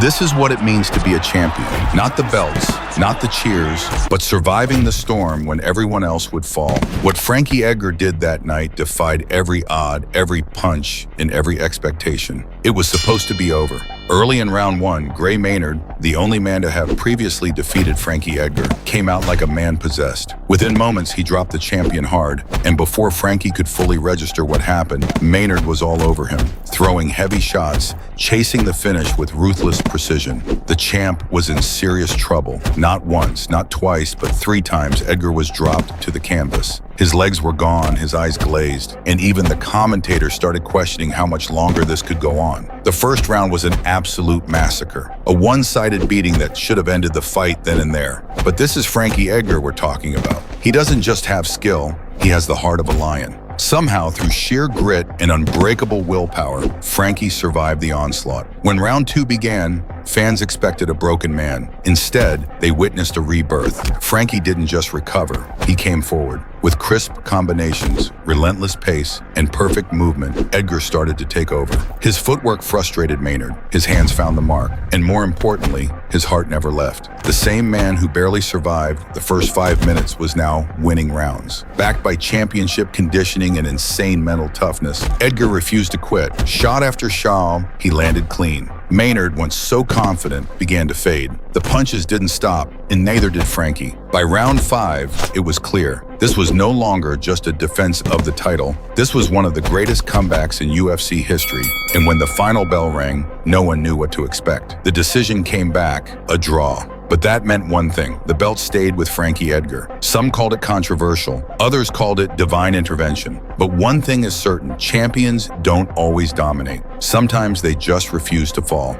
This is what it means to be a champion. Not the belts, not the cheers, but surviving the storm when everyone else would fall. What Frankie Edgar did that night defied every odd, every punch, and every expectation. It was supposed to be over. Early in round one, Gray Maynard, the only man to have previously defeated Frankie Edgar, came out like a man possessed. Within moments, he dropped the champion hard, and before Frankie could fully register what happened, Maynard was all over him, throwing heavy shots, chasing the finish with ruthless precision. The champ was in serious trouble. Not once, not twice, but 3 times Edgar was dropped to the canvas. His legs were gone, his eyes glazed, and even the commentators started questioning how much longer this could go on. The first round was an absolute massacre, a one-sided beating that should have ended the fight then and there. But this is Frankie Edgar we're talking about. He doesn't just have skill, he has the heart of a lion. Somehow, through sheer grit and unbreakable willpower, Frankie survived the onslaught. When round 2 began, fans expected a broken man. Instead, they witnessed a rebirth. Frankie didn't just recover, he came forward. With crisp combinations, relentless pace, and perfect movement, Edgar started to take over. His footwork frustrated Maynard, his hands found the mark, and more importantly, his heart never left. The same man who barely survived the first 5 minutes was now winning rounds. Backed by championship conditioning and insane mental toughness, Edgar refused to quit. Shot after shot, he landed clean. Maynard, once so confident, began to fade. The punches didn't stop, and neither did Frankie. By round 5, it was clear. This was no longer just a defense of the title. This was one of the greatest comebacks in UFC history. And when the final bell rang, no one knew what to expect. The decision came back, a draw. But that meant one thing. The belt stayed with Frankie Edgar. Some called it controversial. Others called it divine intervention. But one thing is certain, champions don't always dominate. Sometimes they just refuse to fall.